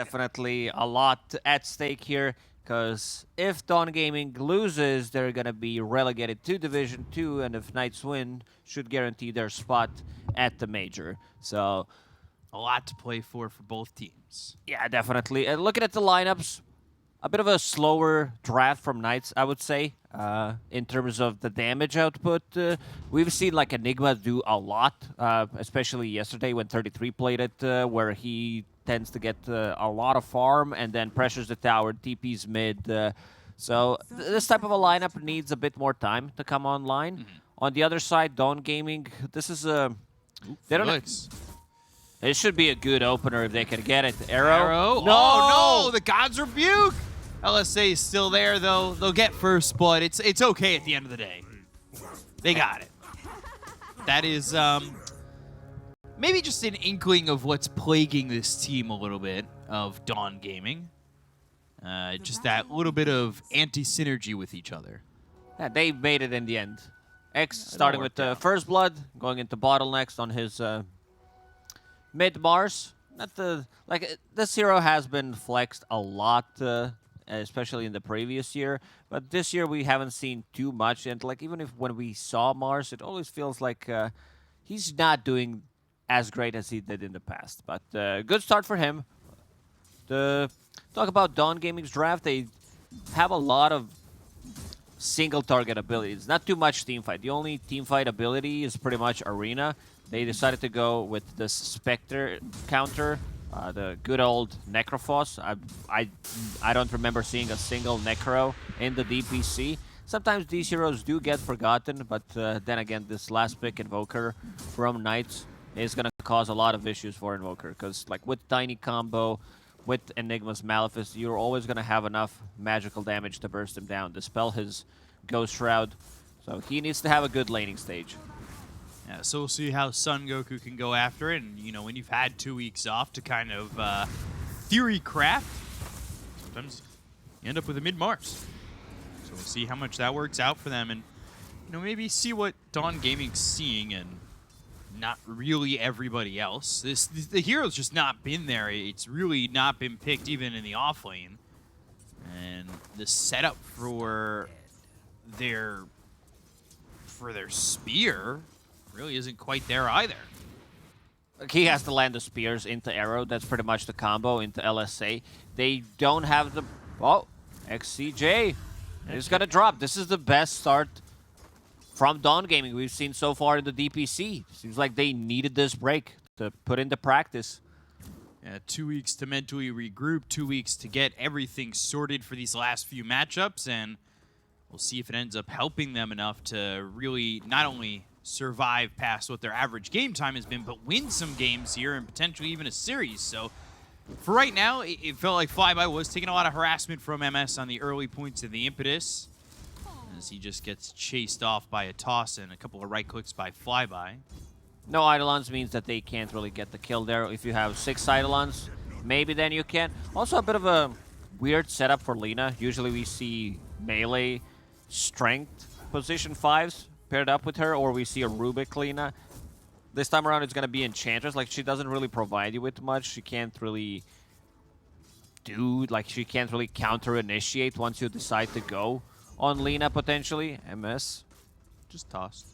definitely a lot at stake here, because if Dawn Gaming loses, they're going to be relegated to Division 2, and if Knights win, should guarantee their spot at the Major. So, a lot to play for both teams. Yeah, definitely. And looking at the lineups, a bit of a slower draft from Knights, I would say, in terms of the damage output. We've seen like Enigma do a lot, especially yesterday when 33 played it, where he tends to get a lot of farm and then pressures the tower, TP's mid. So this type of a lineup needs a bit more time to come online. On the other side, Dawn Gaming, this is a... They don't It should be a good opener if they can get it. Arrow? No! Oh, no! The God's Rebuke! LSA is still there, though. They'll get first blood. It's okay at the end of the day. They got it. That is maybe just an inkling of what's plaguing this team a little bit of Dawn Gaming. Just that little bit of anti-synergy with each other. Yeah, they made it in the end. X starting with first blood, going into bottlenecks on his mid Mars. Not the this hero has been flexed a lot, especially in the previous year. But this year we haven't seen too much, and like even if when we saw Mars, it always feels like he's not doing as great as he did in the past. But good start for him. To talk about Dawn Gaming's draft, they have a lot of single target abilities. Not too much teamfight. The only teamfight ability is pretty much Arena. They decided to go with the Spectre counter, the good old Necrophos. I don't remember seeing a single Necro in the DPC. Sometimes these heroes do get forgotten, but then again, this last pick Invoker from Knights is going to cause a lot of issues for Invoker, because like with Tiny Combo, with Enigma's Malefice, you're always going to have enough magical damage to burst him down, dispel his Ghost Shroud. So he needs to have a good laning stage. Yeah, so we'll see how Son Goku can go after it. And, you know, when you've had 2 weeks off to kind of theory craft, sometimes you end up with a mid-Mars. So we'll see how much that works out for them. And, you know, maybe see what Dawn Gaming's seeing and not really everybody else. The hero's just not been there. It's really not been picked even in the off lane. And the setup for their spear really isn't quite there either. He has to land the spears into Arrow. That's pretty much the combo into LSA. They don't have the... Oh, XCJ is going to drop. This is the best start from Dawn Gaming we've seen so far in the DPC. Seems like they needed this break to put into practice. Yeah, 2 weeks to mentally regroup, 2 weeks to get everything sorted for these last few matchups, and we'll see if it ends up helping them enough to really not only survive past what their average game time has been, but win some games here and potentially even a series. So for right now, it felt like Flyby was taking a lot of harassment from MS on the early points of the Impetus, as he just gets chased off by a toss and a couple of right clicks by Flyby. No Eidolons means that they can't really get the kill there. If you have 6 Eidolons, maybe then you can. Also a bit of a weird setup for Lina. Usually we see melee strength position 5s paired up with her, or we see a Rubik Lina. This time around it's going to be Enchantress. Like, she doesn't really provide you with much. She can't really do, like, she can't really counter-initiate once you decide to go on Lina, potentially. MS just tossed.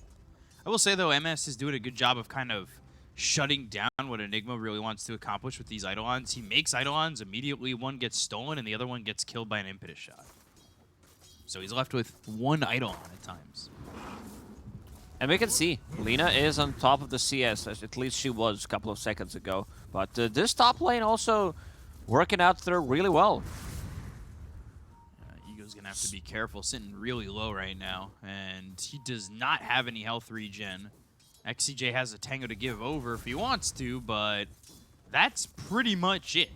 I will say, though, MS is doing a good job of kind of shutting down what Enigma really wants to accomplish with these Eidolons. He makes Eidolons, immediately one gets stolen, and the other one gets killed by an Impetus shot. So he's left with one Eidolon at times. And we can see, Lina is on top of the CS, at least she was a couple of seconds ago. But this top lane also working out there really well. Ego's going to have to be careful, sitting really low right now. And he does not have any health regen. XCJ has a Tango to give over if he wants to, but that's pretty much it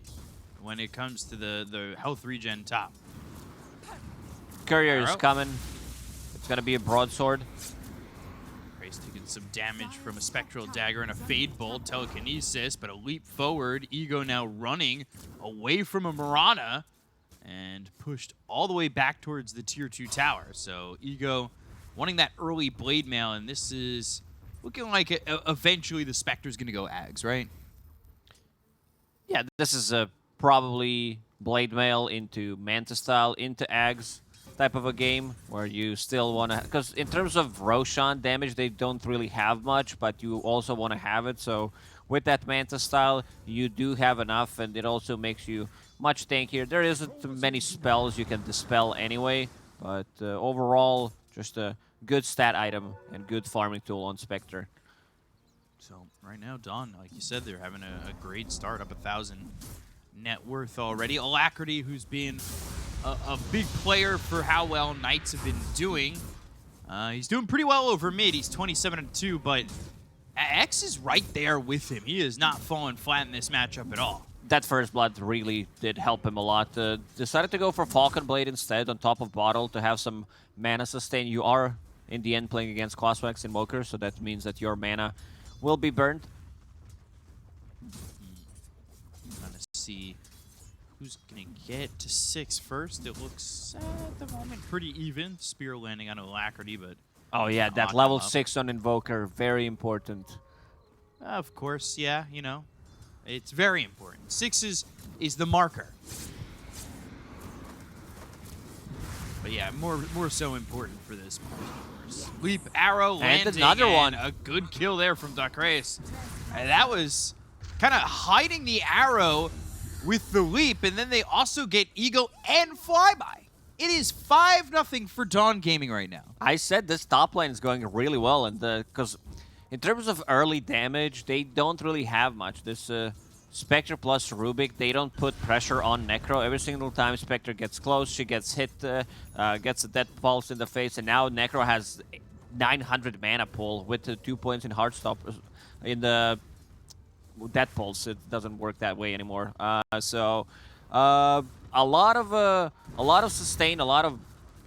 when it comes to the health regen top. Courier is coming. It's going to be a broadsword. Taking some damage from a Spectral Dagger and a Fade Bolt, Telekinesis, but a leap forward. Ego now running away from a Mirana and pushed all the way back towards the Tier 2 tower. So Ego wanting that early Blade Mail, and this is looking like eventually the Spectre's going to go Ags, right? Yeah, this is a probably Blade Mail into Manta style, into Ags type of a game where you still want to... Because in terms of Roshan damage, they don't really have much, but you also want to have it. So with that Manta style, you do have enough, and it also makes you much tankier. There isn't many spells you can dispel anyway, but overall, just a good stat item and good farming tool on Spectre. So right now, Dawn, like you said, they're having a great start, up 1,000 net worth already. Alacrity, who's been a big player for how well Knights have been doing. He's doing pretty well over mid. He's 27-2, but X is right there with him. He is not falling flat in this matchup at all. That first blood really did help him a lot. Decided to go for Falcon Blade instead on top of Bottle to have some mana sustain. You are, in the end, playing against Coswax Invoker, so that means that your mana will be burned. Trying to see who's going to get to 6 first. It looks, at the moment, pretty even. Spear landing on Alacrity, but... Oh yeah, that level 6 on Invoker, very important. Of course, yeah, you know. It's very important. 6 is the marker. But yeah, more so important for this point, of course. Leap arrow landing, and another one. A good kill there from Aster.Aries. That was kind of hiding the arrow with the leap, and then they also get Ego and Flyby. It is 5-0 for Dawn Gaming right now. I said this top lane is going really well, and because in terms of early damage, they don't really have much. This Spectre plus Rubik, they don't put pressure on Necro. Every single time Spectre gets close, she gets hit, gets a death pulse in the face, and now Necro has 900 mana pool with the 2 points in Heartstop. In the death pulse, it doesn't work that way anymore. So a lot of sustain, a lot of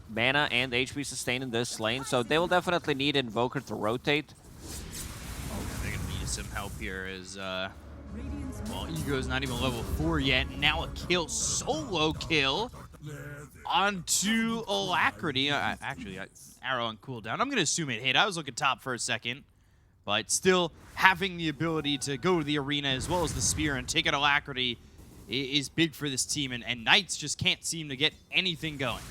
mana and HP sustain in this lane. So they will definitely need Invoker to rotate. Oh, they're gonna need some help here as well, Ego's not even level 4 yet. Now a kill, solo kill onto Alacrity. Actually, arrow on cooldown. I'm gonna assume it hit. I was looking top for a second, but still having the ability to go to the arena as well as the spear and take out Alacrity is big for this team, and Knights just can't seem to get anything going.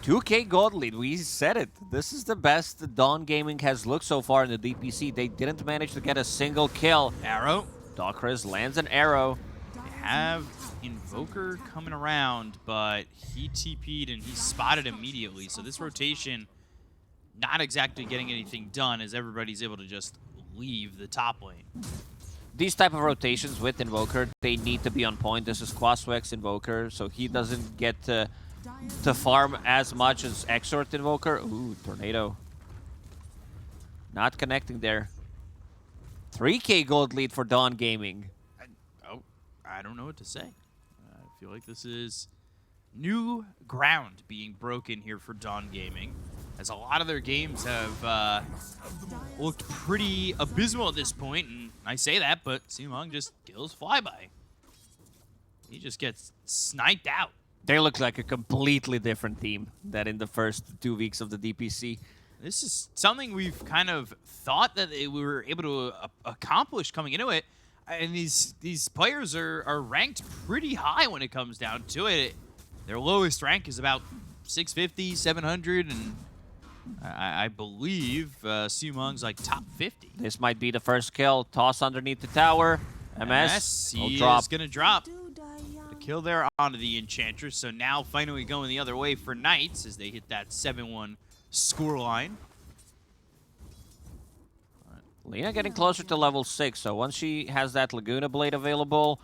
2K gold lead, we said it. This is the best Dawn Gaming has looked so far in the DPC. They didn't manage to get a single kill. Arrow. Aster.Aries lands an arrow. They have Invoker coming around, but he TP'd and he spotted immediately. So this rotation, not exactly getting anything done as everybody's able to just leave the top lane. These type of rotations with Invoker, they need to be on point. This is Quaswex Invoker, so he doesn't get to farm as much as Exort Invoker. Ooh, Tornado. Not connecting there. 3K gold lead for Dawn Gaming. I don't know what to say. I feel like this is new ground being broken here for Dawn Gaming, as a lot of their games have looked pretty abysmal at this point, and I say that, but Simong just kills Flyby. He just gets sniped out. They look like a completely different team than in the first 2 weeks of the DPC. This is something we've kind of thought that we were able to accomplish coming into it. And these players are ranked pretty high when it comes down to it. Their lowest rank is about 650, 700, and I believe Simong's like top 50. This might be the first kill. Toss underneath the tower. MS. He is going to drop. Kill there onto the Enchantress, so now finally going the other way for Knights as they hit that 7-1 scoreline. Lina getting closer to level 6, so once she has that Laguna Blade available,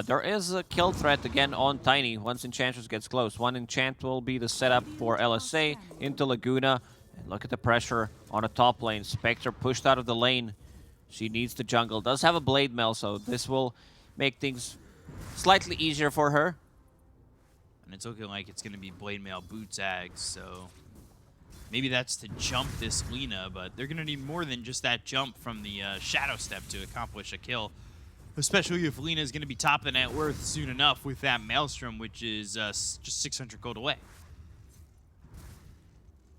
there is a kill threat again on Tiny once Enchantress gets close. One enchant will be the setup for LSA into Laguna. And look at the pressure on the top lane. Spectre pushed out of the lane. She needs the jungle. Does have a Blade Mail, so this will make things slightly easier for her. And it's looking like it's going to be Blade Mail Boots Ags, so maybe that's to jump this Lina, but they're going to need more than just that jump from the Shadow Step to accomplish a kill, especially if Lina is going to be top of the net worth soon enough with that Maelstrom, which is just 600 gold away.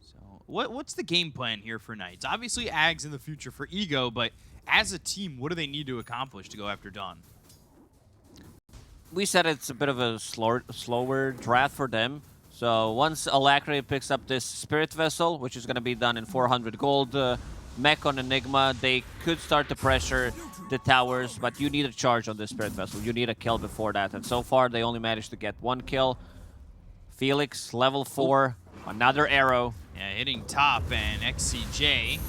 So what's the game plan here for Knights? Obviously Ags in the future for Ego, but as a team, what do they need to accomplish to go after Dawn? we said it's a bit of a slower draft for them. So once Alacrity picks up this Spirit Vessel, which is going to be done in 400 gold, mech on Enigma, they could start to pressure the towers, but you need a charge on this Spirit Vessel. You need a kill before that, and so far they only managed to get 1 kill. Felix, level 4, another arrow. Yeah, hitting top, and XCJ,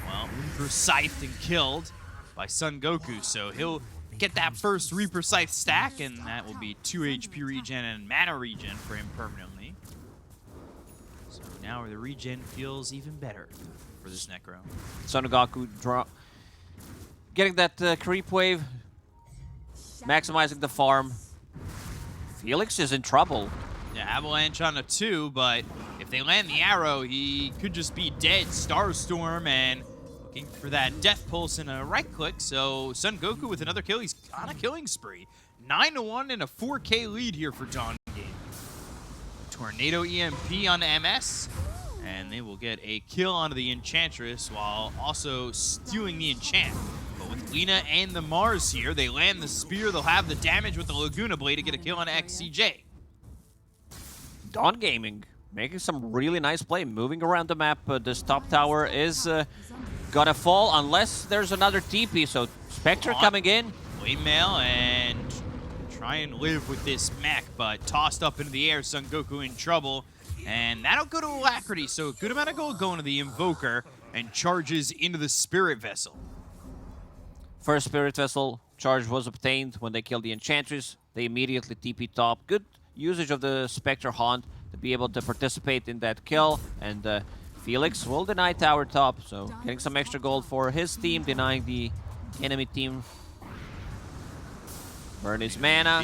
well, Reaper Scythed and killed by Son Goku, so he'll get that first Reaper Scythe stack, and that will be 2 HP regen and mana regen for him permanently. So now the regen feels even better for this Necro. Son Goku getting that creep wave, maximizing the farm. Felix is in trouble. Yeah, Avalanche on a 2, but if they land the arrow, he could just be dead. Starstorm, and looking for that Death Pulse and a right click, so Son Goku with another kill. He's on a killing spree. 9-1 and a 4K lead here for Dawn Gaming. Tornado EMP on MS, and they will get a kill onto the Enchantress while also stealing the enchant. But with Lina and the Mars here, they land the spear. They'll have the damage with the Laguna Blade to get a kill on XCJ. Dawn Gaming making some really nice play, moving around the map. This top tower is gonna fall unless there's another TP. So Spectre coming in. Waymail and try and live with this mech, but tossed up into the air. Son Goku in trouble, and that'll go to Alacrity. So a good amount of gold going to the Invoker, and charges into the Spirit Vessel. First Spirit Vessel charge was obtained when they killed the Enchantress. They immediately TP top. Good usage of the Spectre Haunt to be able to participate in that kill, and Felix will deny tower top, so getting some extra gold for his team, denying the enemy team. Burn his mana.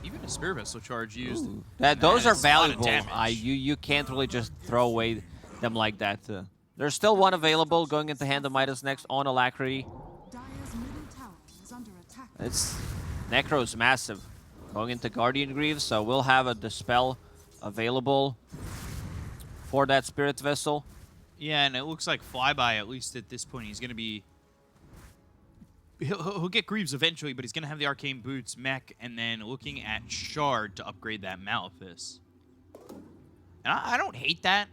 Even a Spirit Vessel charge used. Those are valuable. You can't really just throw away them like that. There's still one available going into Hand of Midas next on Alacrity. It's Necro's massive. Going into Guardian Greaves, so we'll have a Dispel available for that Spirit Vessel. Yeah, and it looks like Flyby, at least at this point, he's going to be... He'll get Greaves eventually, but he's going to have the Arcane Boots, Mech, and then looking at Shard to upgrade that Malefice. And I don't hate that.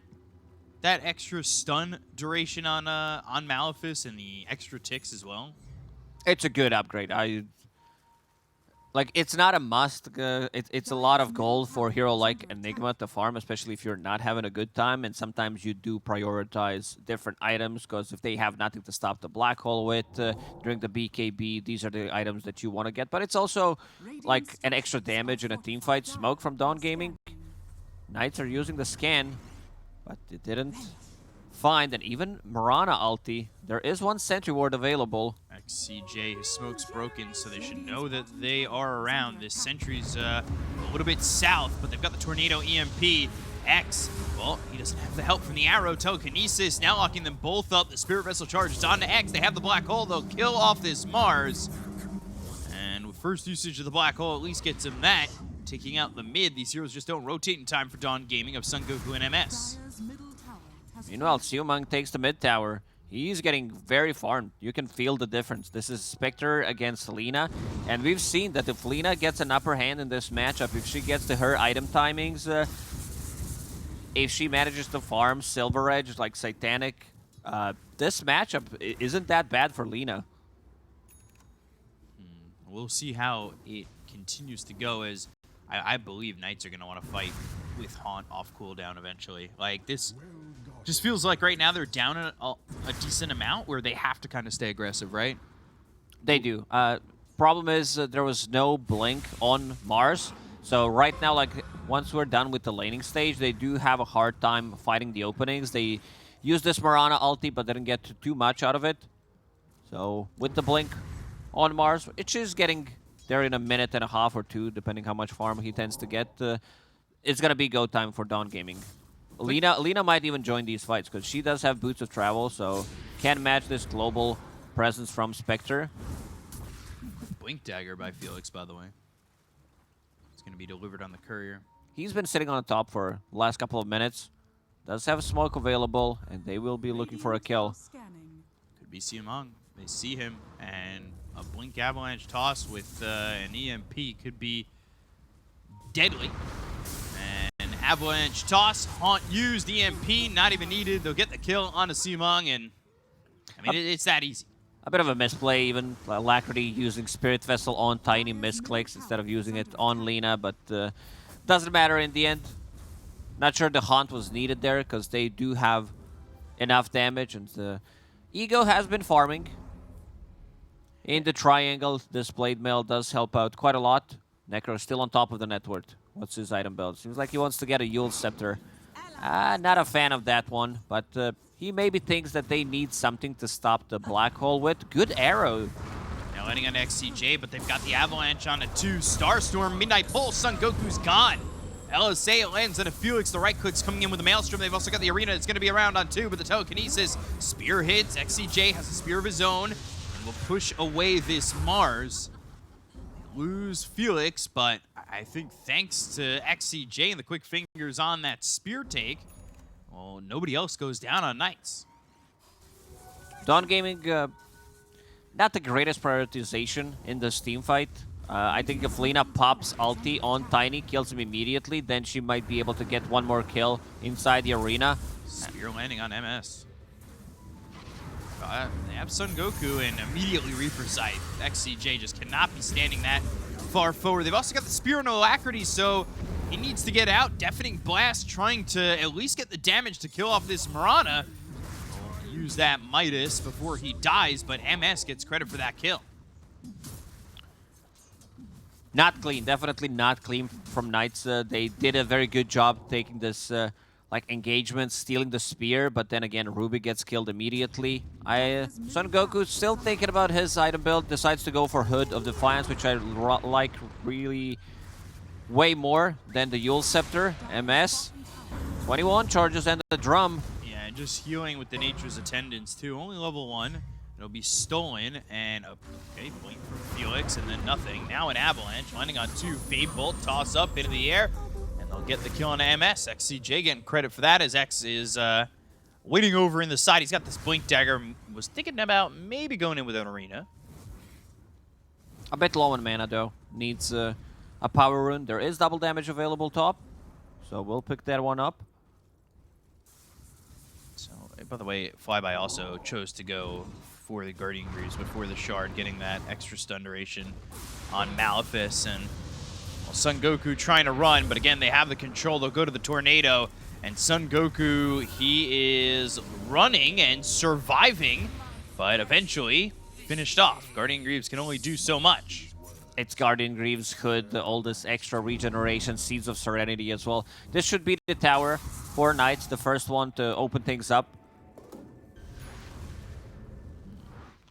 That extra stun duration on Malefice and the extra ticks as well. It's a good upgrade. It's not a must. It's a lot of gold for a hero like Enigma to farm, especially if you're not having a good time. And sometimes you do prioritize different items, because if they have nothing to stop the black hole with during the BKB, these are the items that you want to get. But it's also like an extra damage in a team fight. Smoke from Dawn Gaming. Knights are using the scan, but it didn't find. And even Mirana ulti. There is one sentry ward available. XCJ, his smoke's broken, so they should know that they are around. This sentry's a little bit south, but they've got the Tornado EMP. X, well, he doesn't have the help from the arrow. Telekinesis now locking them both up. The Spirit Vessel charges on to X. They have the black hole. They'll kill off this Mars. And with first usage of the black hole, at least gets him that. Taking out the mid. These heroes just don't rotate in time for Dawn Gaming of Son Goku and MS. Meanwhile, Siumang takes the mid tower. He's getting very farmed. You can feel the difference. This is Spectre against Lina, and we've seen that if Lina gets an upper hand in this matchup, if she gets to her item timings, if she manages to farm Silver Edge like Satanic, this matchup isn't that bad for Lina. We'll see how it continues to go, as I believe Knights are going to want to fight with Haunt off cooldown eventually. Like, this just feels like right now they're down a decent amount where they have to kind of stay aggressive, right? They do. Problem is there was no blink on Mars. So right now, like, once we're done with the laning stage, they do have a hard time fighting the openings. They used this Mirana ulti, but didn't get too much out of it. So with the blink on Mars, it's just getting there in a minute and a half or two, depending how much farm he tends to get. It's going to be go time for Dawn Gaming. Lina might even join these fights, because she does have Boots of Travel, so can match this global presence from Spectre. Blink Dagger by Felix, by the way. It's going to be delivered on the courier. He's been sitting on the top for the last couple of minutes. Does have a smoke available, and they will be looking for a kill. Could be Siamang. They see him, and a Blink Avalanche toss with an EMP could be deadly. And Avalanche toss, Haunt used, EMP, not even needed. They'll get the kill on a Simong, and I mean, it's that easy. A bit of a misplay, even. Alacrity using Spirit Vessel on Tiny misclicks instead of using it on Lina, but doesn't matter in the end. Not sure the Haunt was needed there, because they do have enough damage, and Ego has been farming. In the triangle, this Blade Mail does help out quite a lot. Necro still on top of the net worth. What's his item build? Seems like he wants to get a Yule Scepter. Not a fan of that one, but he maybe thinks that they need something to stop the Black Hole with. Good arrow. Now landing on XCJ, but they've got the Avalanche on a 2. Starstorm, Midnight Pulse, Son Goku's gone. LSA lands on a Felix. The right click's coming in with the Maelstrom. They've also got the Arena. It's going to be around on 2, but the Telekinesis. Spear hits. XCJ has a spear of his own and will push away this Mars. They lose Felix, but I think thanks to XCJ and the quick fingers on that spear take, well, nobody else goes down on Knights. Dawn Gaming, not the greatest prioritization in this team fight. I think if Lina pops ulti on Tiny, kills him immediately, then she might be able to get one more kill inside the arena. Spear landing on MS. They have Son Goku and immediately Reaper Sight. XCJ just cannot be standing that far forward. They've also got the Spear and Alacrity, so he needs to get out. Deafening Blast, trying to at least get the damage to kill off this Mirana. We'll use that Midas before he dies, but MS gets credit for that kill. Not clean, definitely not clean from Knights. They did a very good job taking this like engagement, stealing the spear, but then again, Ruby gets killed immediately. Son Goku's still thinking about his item build, decides to go for Hood of Defiance, which I like really way more than the Yule Scepter. MS, 21 charges and the drum. Yeah, and just healing with the Nature's Attendants too. Only level 1. It'll be stolen, and okay, blink from Felix, and then nothing. Now an Avalanche, landing on 2. Fade Bolt, toss up into the air, and they'll get the kill on MS. XCJ getting credit for that, as X is waiting over in the side. He's got this Blink Dagger. Was thinking about maybe going in with an Arena. A bit low on mana, though. Needs a power rune. There is double damage available top, so we'll pick that one up. So, by the way, Flyby also chose to go for the Guardian Greaves before the Shard, getting that extra stun duration on Malefice. And well, Son Goku trying to run, but again, they have the control. They'll go to the Tornado, and Son Goku, he is running and surviving, but eventually finished off. Guardian Greaves can only do so much. It's Guardian Greaves, Hood, the oldest extra regeneration, Seeds of Serenity as well. This should be the tower for Knights, the first one to open things up.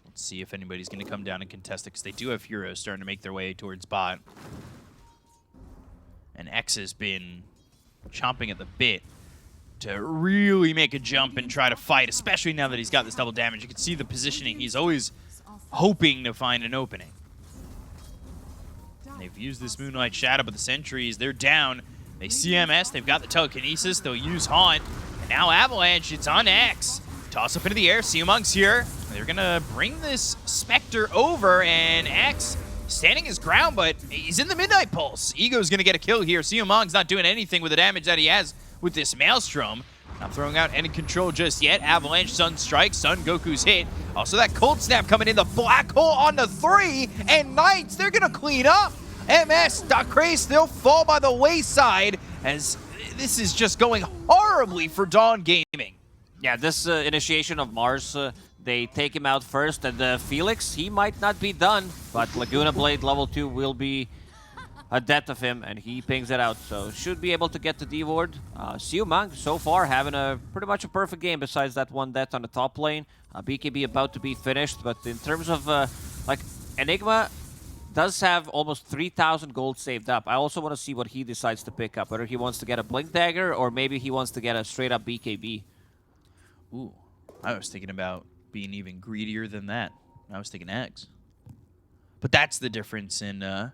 Let's see if anybody's going to come down and contest it, because they do have heroes starting to make their way towards bot. And X has been chomping at the bit to really make a jump and try to fight, especially now that he's got this double damage. You can see the positioning. He's always hoping to find an opening. They've used this Moonlight Shadow, but the Sentries, they're down. They see MS, they've got the Telekinesis, they'll use Haunt. And now Avalanche, it's on X. Toss up into the air, Siamong's here. They're gonna bring this Spectre over, and X standing his ground, but he's in the Midnight Pulse. Ego's gonna get a kill here. Siamong's not doing anything with the damage that he has with this Maelstrom. Not throwing out any control just yet. Avalanche, Sun Strike, Son Goku's hit. Also that Cold Snap coming in, the Black Hole on the 3, and Knights, they're gonna clean up. MS, Craze, they'll fall by the wayside, as this is just going horribly for Dawn Gaming. Yeah, this initiation of Mars, they take him out first, and Felix, he might not be done, but Laguna Blade level 2 will be a death of him, and he pings it out, so should be able to get the D-Ward. Siamong, so far, having a pretty much a perfect game besides that one death on the top lane. BKB about to be finished, but in terms of, like, Enigma does have almost 3,000 gold saved up. I also want to see what he decides to pick up, whether he wants to get a Blink Dagger, or maybe he wants to get a straight-up BKB. Ooh, I was thinking about being even greedier than that. I was thinking eggs. But that's the difference in the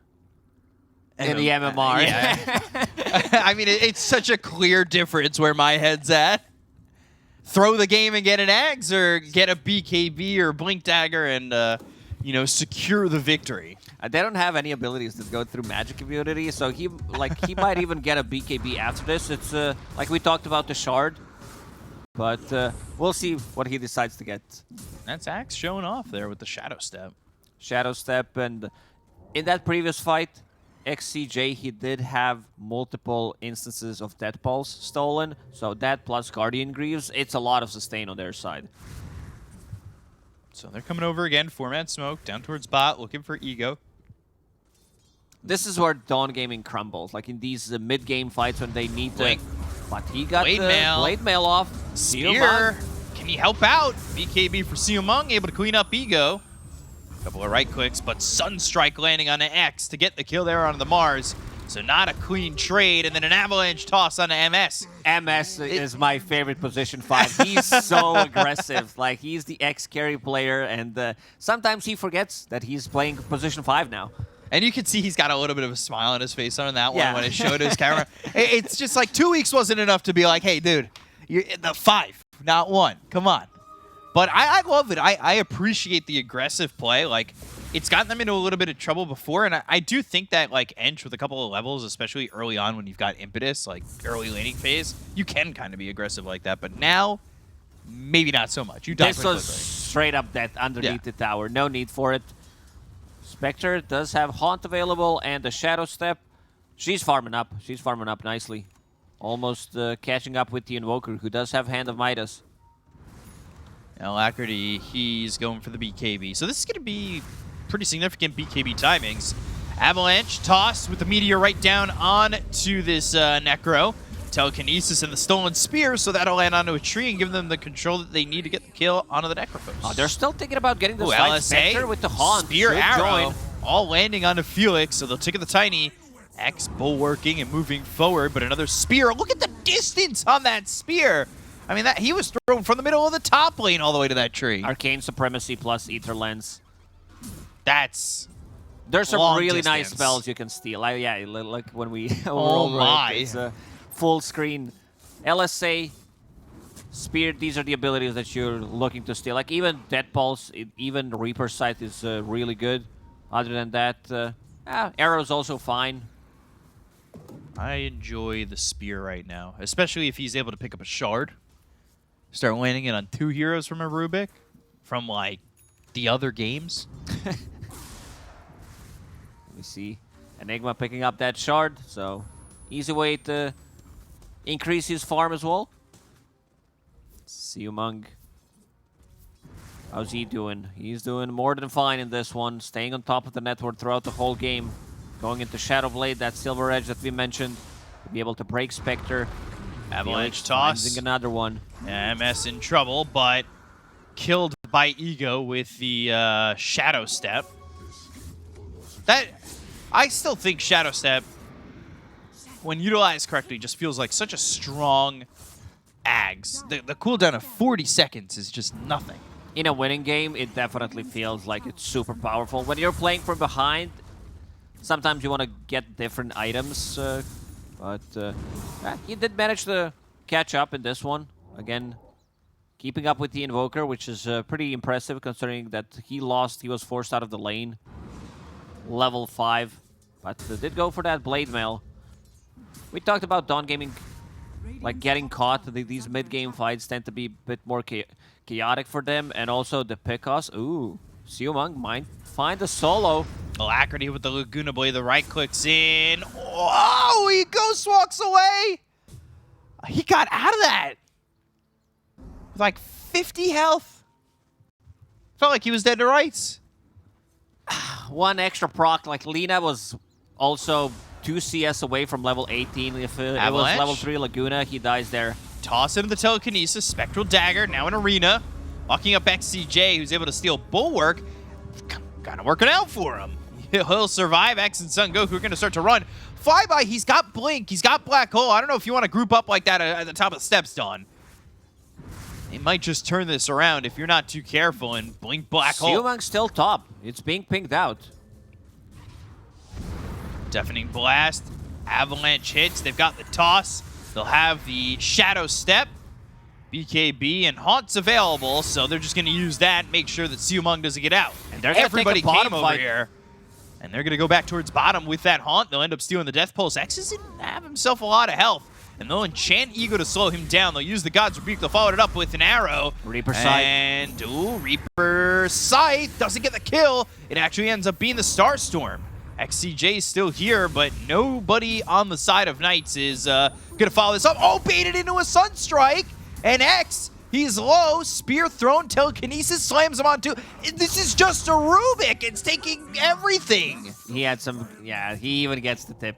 MMR. Yeah. I mean, it's such a clear difference where my head's at. Throw the game and get an eggs, or get a BKB or Blink Dagger and, you know, secure the victory. They don't have any abilities that go through magic immunity, so he might even get a BKB after this. It's like we talked about the shard, but we'll see what he decides to get. That's Axe showing off there with the Shadow Step. Shadow Step, and in that previous fight, XCJ, he did have multiple instances of Death Pulse stolen, so that plus Guardian Greaves, it's a lot of sustain on their side. So they're coming over again, 4-man smoke, down towards bot, looking for Ego. This is where Dawn Gaming crumbles, like in these mid-game fights when they need Blink. to... But he got Blade the Mail. Blade Mail off. Spear. Can he help out? BKB for Siumang, able to clean up Ego. Couple of right clicks, but Sunstrike landing on the X to get the kill there on the Mars. So not a clean trade, and then an avalanche toss on the MS. MS is my favorite position 5. He's so aggressive. Like, he's the X carry player, and sometimes he forgets that he's playing position 5 now. And you can see he's got a little bit of a smile on his face on that one Yeah. when it showed his camera. It's just like 2 weeks wasn't enough to be like, hey, dude, you're the 5, not 1. Come on. But I love it. I appreciate the aggressive play. Like, it's gotten them into a little bit of trouble before, and I do think that, like, Ench with a couple of levels, especially early on when you've got impetus, like early laning phase, you can kind of be aggressive like that. But now, maybe not so much. You die This pretty was quickly. straight up death underneath the tower. No need for it. Spectre does have Haunt available and the Shadow Step. She's farming up. She's farming up nicely. Almost catching up with the Invoker, who does have Hand of Midas. Alacrity, he's going for the BKB. So this is going to be pretty significant BKB timings. Avalanche toss with the meteor right down onto this Necro. Telekinesis and the stolen spear, so that'll land onto a tree and give them the control that they need to get the kill onto the Necrophos. Oh, they're still thinking about getting the Ooh, side LSA, Spectre with the Haunt. spear Should arrow, join. all landing onto Felix, so they'll take the Tiny. X bulwarking and moving forward, but another spear. Look at the distance on that spear. I mean, that he was thrown from the middle of the top lane all the way to that tree. Arcane Supremacy plus Ether Lens. That's There's some long really nice distance. spells you can steal. Yeah, like when we Oh my. it's full screen. LSA, Spear, these are the abilities that you're looking to steal. Like even Dead Pulse, even Reaper Sight is really good. Other than that, Arrow's also fine. I enjoy the spear right now, especially if he's able to pick up a shard. Start landing it on 2 heroes from a Rubik from, like, the other games. Let me see. Enigma picking up that shard, so easy way to increase his farm as well. Siumang. How's he doing? He's doing more than fine in this one, staying on top of the network throughout the whole game. Going into Shadow Blade, that Silver Edge that we mentioned, to be able to break Spectre. Avalanche Felix toss. finding another one. MS in trouble, but killed by Ego with the Shadow Step. That I still think Shadow Step, when utilized correctly, just feels like such a strong Ags. The cooldown of 40 seconds is just nothing. In a winning game, it definitely feels like it's super powerful. When you're playing from behind, sometimes you want to get different items, but he did manage to catch up in this one. Again, keeping up with the Invoker, which is pretty impressive considering that he was forced out of the lane. Level 5, but did go for that Blade Mail. We talked about Dawn Gaming, like getting caught. These mid-game fights tend to be a bit more chaotic for them, and also the pickoffs. Ooh, Siumang might find a solo. Alacrity with the Laguna Blade, the right clicks in. Oh, he ghost walks away. He got out of that with like 50 health. Felt like he was dead to rights. One extra proc, like Lina was also 2 CS away from level 18. If it was Avalanche. level 3 Laguna, he dies there. Toss into the Telekinesis, Spectral Dagger, now in Arena. Locking up XCJ, who's able to steal Bulwark. Kind of working out for him. He'll survive. X and Son Goku are going to start to run. Flyby, he's got Blink, he's got Black Hole. I don't know if you want to group up like that at the top of the steps, Don. They might just turn this around if you're not too careful and Blink Black Hole. Siumang's still top. It's being pinged out. Deafening Blast. Avalanche hits. They've got the toss. They'll have the Shadow Step. BKB and Haunt's available, so they're just going to use that, make sure that Siumang doesn't get out. And they're gonna Everybody take a bottom came over fight. here, and they're going to go back towards bottom with that Haunt. They'll end up stealing the Death Pulse. X doesn't have himself a lot of health, and they'll enchant Ego to slow him down. They'll use the God's Rebuke. They'll follow it up with an arrow. Reaper Sight. And, Reaper Sight doesn't get the kill. It actually ends up being the Starstorm. XCJ is still here, but nobody on the side of Knights is going to follow this up. Oh, baited into a Sunstrike, and X, he's low. Spear thrown, telekinesis slams him on too. This is just a Rubik. It's taking everything. He had some, yeah, he even gets the tip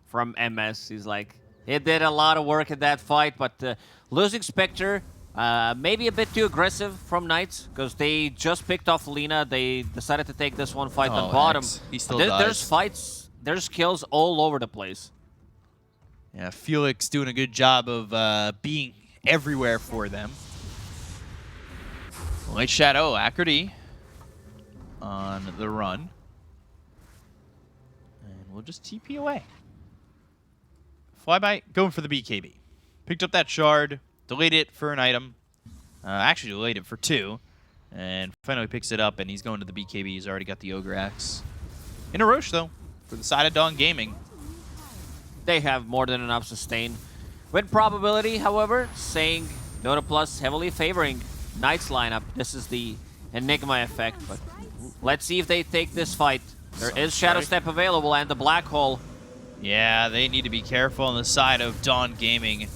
from MS. He's like, he did a lot of work in that fight, but losing Spectre, maybe a bit too aggressive from Knights, because they just picked off Lina. They decided to take this one fight on bottom. He still There's fights, there's kills all over the place. Yeah, Felix doing a good job of being everywhere for them. Light Shadow, Acer on the run. And we'll just TP away. Flyby, going for the BKB. Picked up that shard, delayed it for an item. Actually delayed it for 2. And finally picks it up, and he's going to the BKB. He's already got the Ogre Axe. In a Roche, though, for the side of Dawn Gaming. They have more than enough sustain. With probability, however, saying Dota Plus heavily favoring Knights lineup. This is the Enigma effect, but let's see if they take this fight. There is Shadow Step available and the Black Hole. Yeah, they need to be careful on the side of Dawn Gaming.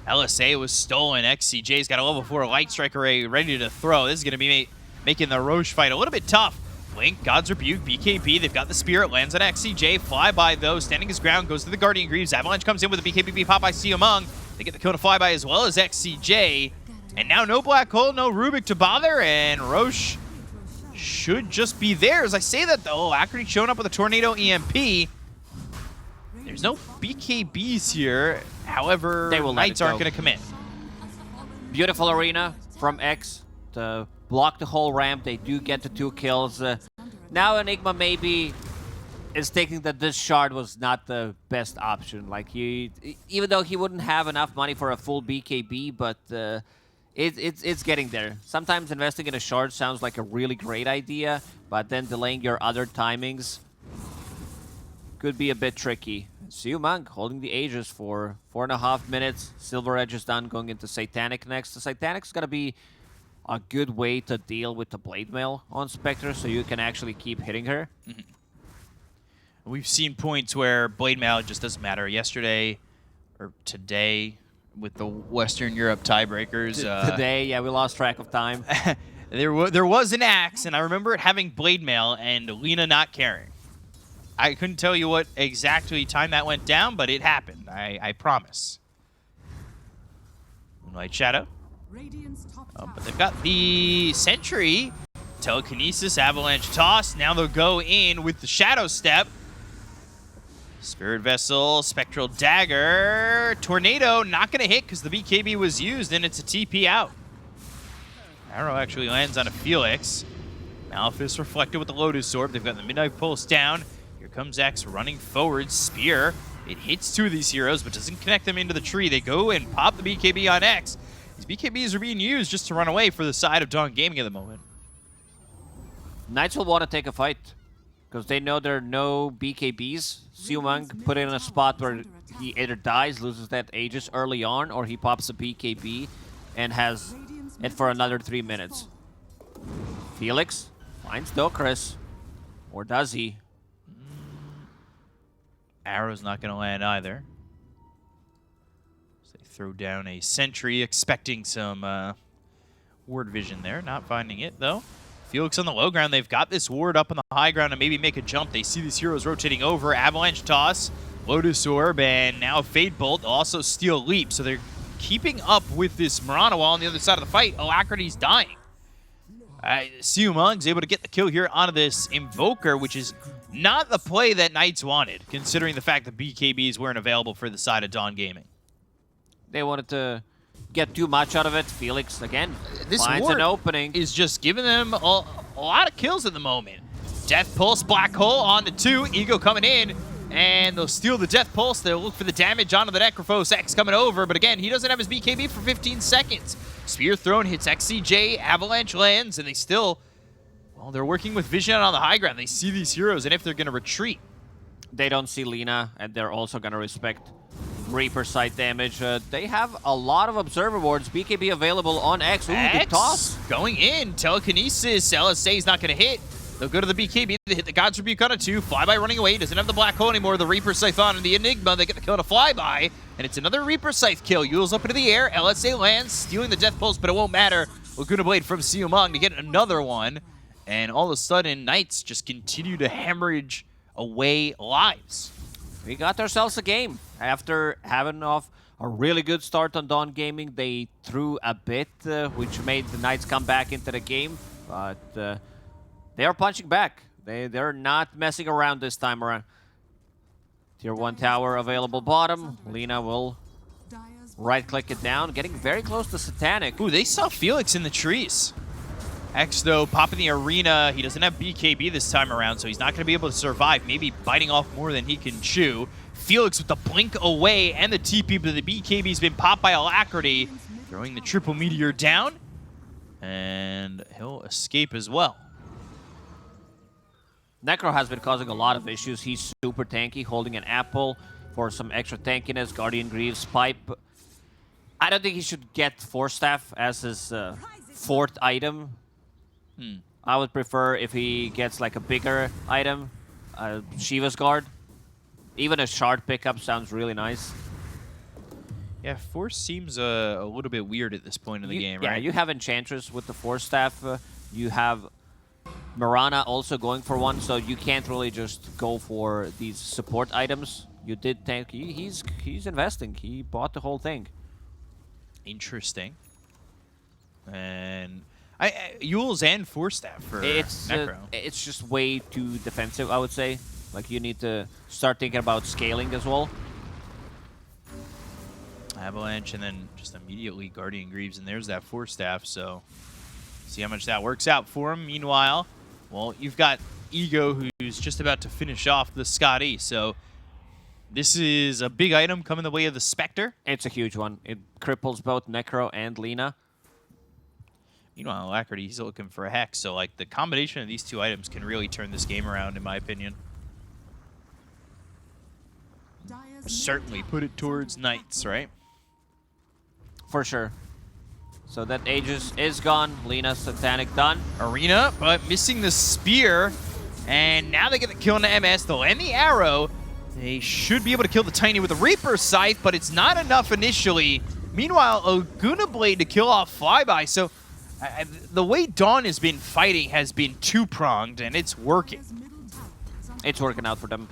LSA was stolen. XCJ's got a level 4 Light Strike Array ready to throw. This is going to be making the Roche fight a little bit tough. Blink, God's Rebuke, BKB, they've got the Spirit, lands on XCJ. Flyby, though, standing his ground, goes to the Guardian Greaves. Avalanche comes in with a BKB pop by Siumang. They get the kill to Flyby as well as XCJ. And now no Black Hole, no Rubik to bother, and Roche should just be there. As I say that, though, Acer showing up with a Tornado EMP. There's no BKBs here. However, Knights aren't going to commit. Beautiful arena from X to block the whole ramp. They do get the 2 kills. Now Enigma maybe is thinking that this shard was not the best option. Like, even though he wouldn't have enough money for a full BKB, but it's getting there. Sometimes investing in a shard sounds like a really great idea, but then delaying your other timings could be a bit tricky. Siumang holding the Aegis for 4.5 minutes. Silver Edge is done, going into Satanic next. The Satanic's gonna be a good way to deal with the Blade Mail on Spectre, so you can actually keep hitting her. We've seen points where Blade Mail just doesn't matter. Yesterday, or today, with the Western Europe tiebreakers. Today, yeah, we lost track of time. there was an axe, and I remember it having Blade Mail and Lina not caring. I couldn't tell you what exactly time that went down, but it happened. I promise. Moonlight Shadow. Oh, but they've got the Sentry. Telekinesis, Avalanche Toss. Now they'll go in with the Shadow Step. Spirit Vessel, Spectral Dagger. Tornado, not going to hit because the BKB was used, and it's a TP out. Arrow actually lands on a Felix. Malphus reflected with the Lotus Orb. They've got the Midnight Pulse down. Here comes X running forward. Spear. It hits 2 of these heroes, but doesn't connect them into the tree. They go and pop the BKB on X. These BKBs are being used just to run away for the side of Dawn Gaming at the moment. Knights will want to take a fight because they know there are no BKBs. Siumang put in a spot where he either dies, loses that Aegis early on, or he pops a BKB and has it for another 3 minutes. Felix finds Dokris. Or does he? Arrow's not going to land either. So they throw down a Sentry, expecting some ward vision there. Not finding it, though. Felix on the low ground. They've got this ward up on the high ground to maybe make a jump. They see these heroes rotating over. Avalanche Toss, Lotus Orb, and now Fade Bolt. Also Steel Leap. So they're keeping up with this Mirana wall on the other side of the fight. Alacrity's dying. Siumang's able to get the kill here onto this Invoker, which is not the play that Knights wanted, considering the fact that BKBs weren't available for the side of Dawn Gaming. They wanted to get too much out of it. Felix, again, this finds an opening. Is just giving them a lot of kills at the moment. Death Pulse, Black Hole on the 2. Ego coming in, And they'll steal the Death Pulse. They'll look for the damage onto the Necrophos. X coming over, but again, he doesn't have his BKB for 15 seconds. Spear thrown hits XCJ, Avalanche lands, and they still, well, they're working with vision on the high ground. They see these heroes, and if they're going to retreat. They don't see Lina, and they're also going to respect Reaper side damage. They have a lot of Observer Wards. BKB available on X. Ooh, the toss. Going in. Telekinesis. LSA is not going to hit. They'll go to the BKB. They hit the God's Rebuke on a 2. Flyby running away. Doesn't have the Black Hole anymore. The Reaper Scythe on and the Enigma. They get the kill on a Flyby. And it's another Reaper Scythe kill. Yule's up into the air. LSA lands, stealing the Death Pulse, but it won't matter. Laguna Blade from Siumang to get another one. And all of a sudden, Knights just continue to hemorrhage away lives. We got ourselves a game. After having off a really good start on Dawn Gaming, they threw a bit, which made the Knights come back into the game. But they are punching back. They're not messing around this time around. Tier 1 tower available bottom. Lina will right-click it down, getting very close to Satanic. Ooh, they saw Felix in the trees. X, though, popping the arena. He doesn't have BKB this time around, so he's not going to be able to survive. Maybe biting off more than he can chew. Felix with the blink away and the TP, but the BKB's been popped by Alacrity. Throwing the triple meteor down, and he'll escape as well. Necro has been causing a lot of issues. He's super tanky, holding an apple for some extra tankiness. Guardian Greaves, Pipe. I don't think he should get Force Staff as his fourth item. I would prefer if he gets like a bigger item, Shiva's Guard. Even a shard pickup sounds really nice. Yeah, Force seems a little bit weird at this point in the game, right? Yeah, you have Enchantress with the Force Staff. You have Mirana also going for one, so you can't really just go for these support items. You did tank. He's investing. He bought the whole thing. Interesting. And Yules and Force Staff for Necro. It's just way too defensive, I would say. Like, you need to start thinking about scaling as well. Avalanche, and then just immediately Guardian Greaves, and there's that Force Staff, so see how much that works out for him. Meanwhile, well, you've got Ego, who's just about to finish off the Scotty, so this is a big item coming the way of the Spectre. It's a huge one. It cripples both Necro and Lina. Meanwhile, Alacrity, he's looking for a Hex, so like the combination of these two items can really turn this game around, in my opinion. Certainly put it towards Knights, right? For sure. So that Aegis is gone. Lina, Satanic done. Arena, but missing the spear. And now they get the kill on the MS. They'll end the arrow. They should be able to kill the Tiny with the Reaper Scythe, but it's not enough initially. Meanwhile, Laguna Blade to kill off Flyby. So the way Dawn has been fighting has been two-pronged, and it's working. It's working out for them.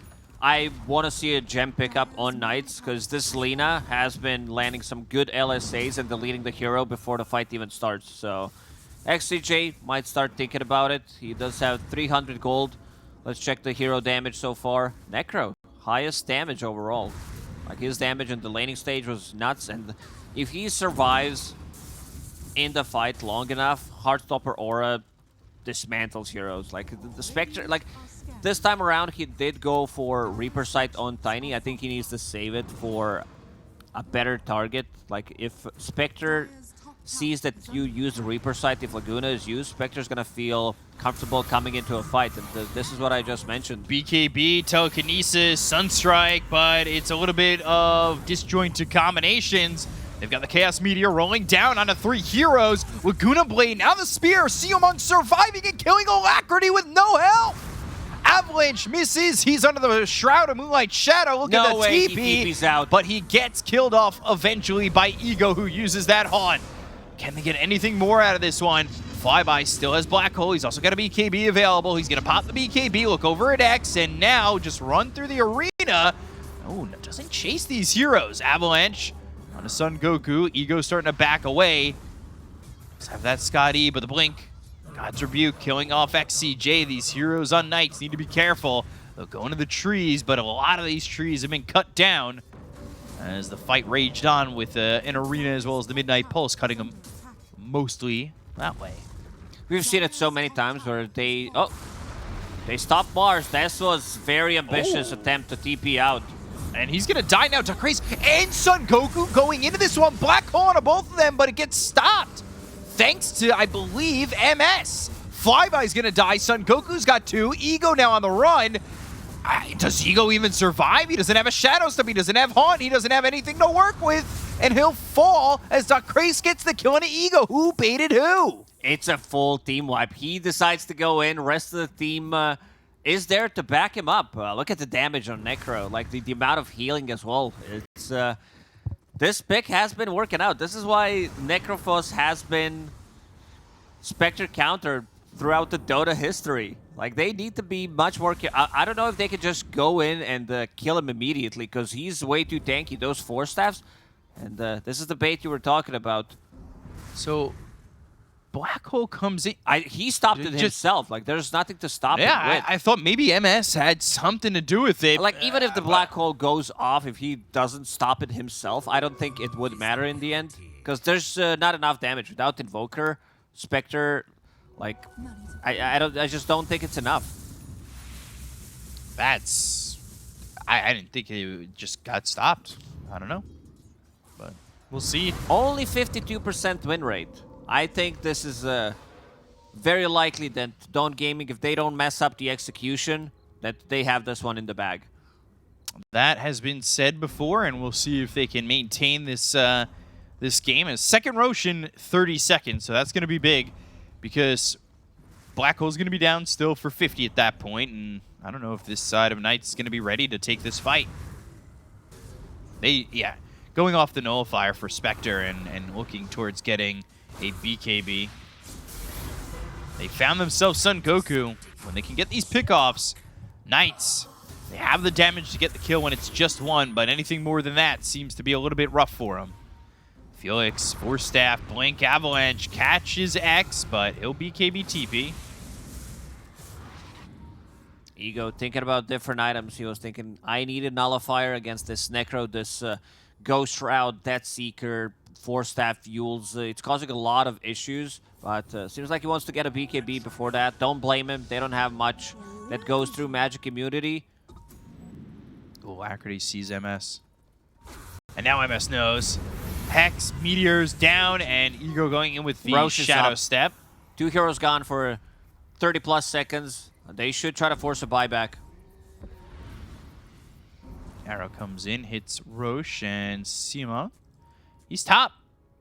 I want to see a gem pickup on Knights, because this Lina has been landing some good LSAs and deleting the hero before the fight even starts. So XCJ might start thinking about it. He does have 300 gold. Let's check the hero damage so far. Necro, highest damage overall. Like, his damage in the laning stage was nuts, and if he survives in the fight long enough, Heartstopper Aura dismantles heroes. Like, the Spectre, like, this time around, he did go for Reaper Sight on Tiny. I think he needs to save it for a better target. Like, if Spectre sees that you use the Reaper Sight, if Laguna is used, Spectre's gonna feel comfortable coming into a fight. And this is what I just mentioned. BKB, Telekinesis, Sunstrike, but it's a little bit of disjointed combinations. They've got the Chaos Meteor rolling down onto 3 heroes. Laguna Blade, now the Spear. Siumang surviving and killing Alacrity with no help. Avalanche misses. He's under the Shroud of Moonlight Shadow. Look at the TP. He's out. But he gets killed off eventually by Ego, who uses that Haunt. Can they get anything more out of this one? Flyby still has Black Hole. He's also got a BKB available. He's going to pop the BKB, look over at X, and now just run through the arena. Oh, doesn't chase these heroes. Avalanche on a Son Goku. Ego starting to back away. Let's have that Scotty, but the blink. God's Rebuke killing off XCJ. These heroes on Knights need to be careful. They'll go into the trees, but a lot of these trees have been cut down as the fight raged on with an arena as well as the Midnight Pulse cutting them mostly that way. We've seen it so many times where they... Oh! They stopped Mars. This was very ambitious attempt to TP out. And he's gonna die now. DPC and Son Goku going into this one. Black hole on both of them, but it gets stopped. Thanks to, I believe, MS. Flyby's gonna die. Son Goku's got 2. Ego now on the run. Does Ego even survive? He doesn't have a Shadow Step. He doesn't have Haunt. He doesn't have anything to work with. And he'll fall as DPC gets the kill on Ego. Who baited who? It's a full team wipe. He decides to go in. Rest of the team is there to back him up. Look at the damage on Necro. Like the amount of healing as well. It's this pick has been working out. This is why Necrophos has been Spectre countered throughout the Dota history. Like, they need to be much more... I don't know if they could just go in and kill him immediately, because he's way too tanky, those 4 staffs. And this is the bait you were talking about. So, Black Hole comes in... He stopped it himself. Like, there's nothing to stop him with. I thought maybe MS had something to do with it. Like, even if the Black Hole goes off, if he doesn't stop it himself, I don't think it would matter in the end. Because there's not enough damage. Without Invoker, Spectre... Like, I just don't think it's enough. That's... I didn't think it just got stopped. I don't know. But we'll see. Only 52% win rate. I think this is very likely that Dawn Gaming, if they don't mess up the execution, that they have this one in the bag. That has been said before, and we'll see if they can maintain this this game. As second Roshan, 30 seconds, so that's going to be big. Because Black Hole's going to be down still for 50 at that point, and I don't know if this side of Knights is going to be ready to take this fight. Going off the Nullifier for Spectre and looking towards getting a BKB. They found themselves Son Goku. When they can get these pickoffs, Knights, they have the damage to get the kill when it's just 1, but anything more than that seems to be a little bit rough for them. Felix, 4 staff, Blink Avalanche, catches X, but he'll BKB TP. Ego thinking about different items. He was thinking, I need a Nullifier against this Necro, this Ghost Shroud, Death Seeker, 4 staff Fuels. It's causing a lot of issues, but seems like he wants to get a BKB before that. Don't blame him. They don't have much that goes through magic immunity. Alacrity sees MS. And now MS knows. Hex, Meteors down, and Ego going in with the Roche Shadow Step. 2 heroes gone for 30+ seconds. They should try to force a buyback. Arrow comes in, hits Roche and Sima. He's top,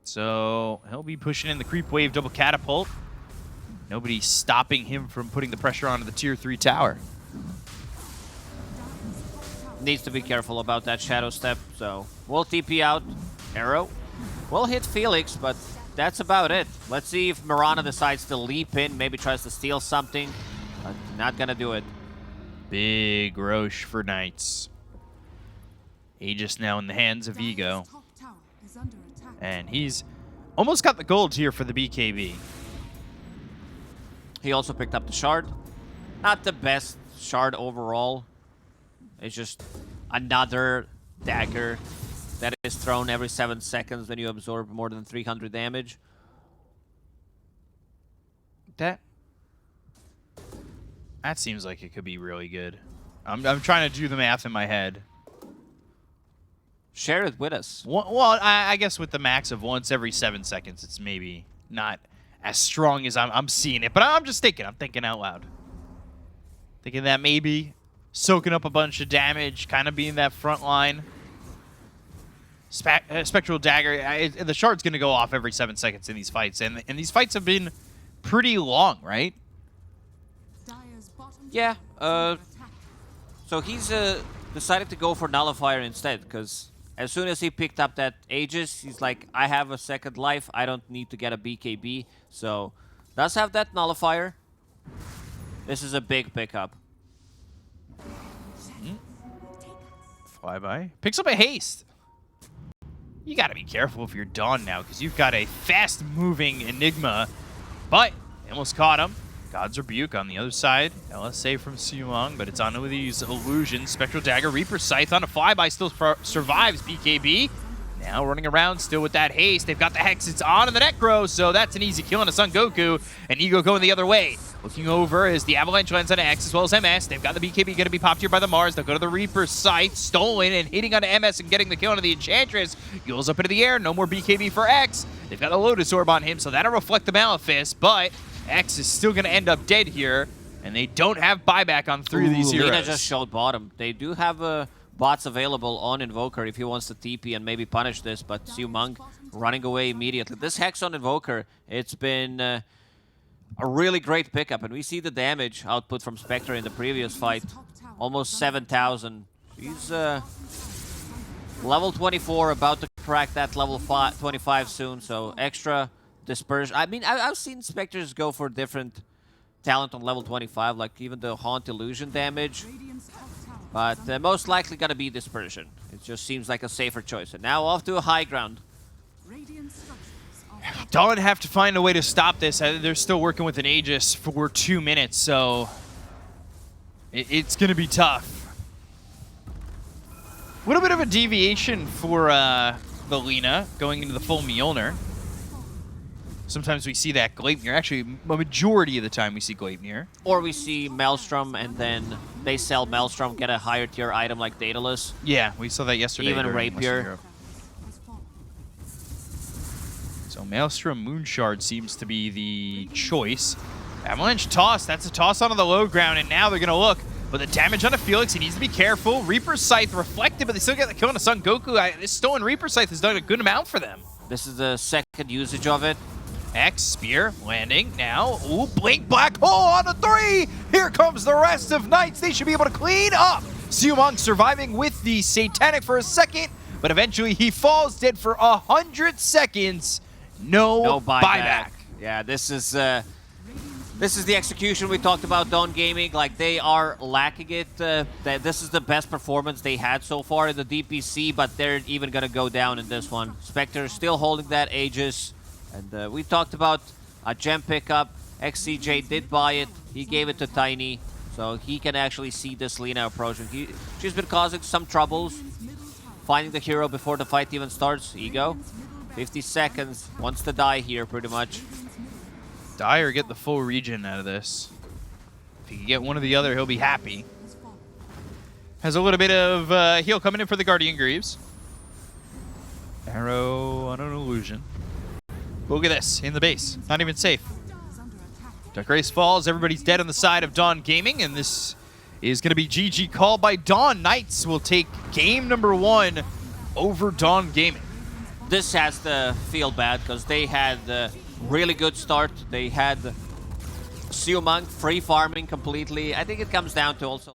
so he'll be pushing in the creep wave double catapult. Nobody stopping him from putting the pressure onto the tier 3 tower. Needs to be careful about that Shadow Step, so we'll TP out. Arrow will hit Felix, but that's about it. Let's see if Mirana decides to leap in, maybe tries to steal something, but not gonna do it. Big Roche for Knights. Aegis now in the hands of Ego. And he's almost got the gold here for the BKB. He also picked up the Shard. Not the best Shard overall. It's just another dagger that is thrown every 7 seconds when you absorb more than 300 damage. That seems like it could be really good. I'm trying to do the math in my head. Share it with us. Well, I guess with the max of once every 7 seconds, it's maybe not as strong as I'm seeing it. But I'm just thinking. I'm thinking out loud. Thinking that maybe soaking up a bunch of damage, kind of being that front line. Spectral Dagger, the Shard's going to go off every 7 seconds in these fights. And these fights have been pretty long, right? Yeah. So he's decided to go for Nullifier instead, because as soon as he picked up that Aegis, he's like, I have a second life. I don't need to get a BKB. So does have that Nullifier. This is a big pickup. Flyby. Picks up a haste. You got to be careful if you're Dawn now, because you've got a fast-moving Enigma. But they almost caught him. God's Rebuke on the other side. LSA from Siuong, but it's on with these illusions. Spectral Dagger, Reaper Scythe on a Flyby, still survives BKB. Now running around still with that haste. They've got the Hex, it's on in the Necro, so that's an easy kill on a Son Goku. And Ego going the other way. Looking over is the Avalanche lands on X as well as MS. They've got the BKB going to be popped here by the Mars. They'll go to the Reaper's site, stolen, and hitting onto MS and getting the kill onto the Enchantress. Yule's up into the air, no more BKB for X. They've got the Lotus Orb on him, so that'll reflect the Malefice, but X is still going to end up dead here, and they don't have buyback on 3 of these heroes. Lina just showed bottom. They do have bots available on Invoker if he wants to TP and maybe punish this, but Siumang running away immediately. This Hex on Invoker, it's been a really great pickup, and we see the damage output from Spectre in the previous fight. Almost 7,000. He's level 24, about to crack that level 25 soon, so extra dispersion. I mean, I've seen Spectres go for different talent on level 25, like even the Haunt Illusion damage. But most likely gonna be dispersion. It just seems like a safer choice. And now off to a high ground. Dawn have to find a way to stop this. They're still working with an Aegis for 2 minutes, so it's going to be tough. A little bit of a deviation for the Lina going into the full Mjolnir. Sometimes we see that Gleipnir. Actually, a majority of the time we see Gleipnir. Or we see Maelstrom and then they sell Maelstrom, get a higher tier item like Daedalus. Yeah, we saw that yesterday. Even during Western Rapier. Europe. So Maelstrom Moonshard seems to be the choice. Avalanche toss. That's a toss onto the low ground, and now they're going to look. But the damage onto Felix, he needs to be careful. Reaper's Scythe reflected, but they still get the kill on the Son Goku. This stolen Reaper Scythe has done a good amount for them. This is the second usage of it. X Spear landing now. Ooh, Blink Black Hole on the 3. Here comes the rest of Knights. They should be able to clean up. Siumang surviving with the Satanic for a second, but eventually he falls dead for 100 seconds. No buyback. Yeah, this is the execution we talked about. Dawn Gaming, like they are lacking it. This is the best performance they had so far in the DPC, but they're even gonna go down in this one. Spectre still holding that Aegis, and we talked about a gem pickup. XCJ did buy it. He gave it to Tiny, so he can actually see this Lina approaching. She's been causing some troubles, finding the hero before the fight even starts. Ego. 50 seconds, wants to die here pretty much. Die or get the full regen out of this. If he can get one or the other, he'll be happy. Has a little bit of heal coming in for the Guardian Greaves. Arrow on an illusion. Look at this, in the base. Not even safe. Dark-Aries falls, everybody's dead on the side of Dawn Gaming, and this is going to be GG called by Dawn. Knights will take game number 1 over Dawn Gaming. This has to feel bad because they had a really good start. They had Siumang free farming completely. I think it comes down to also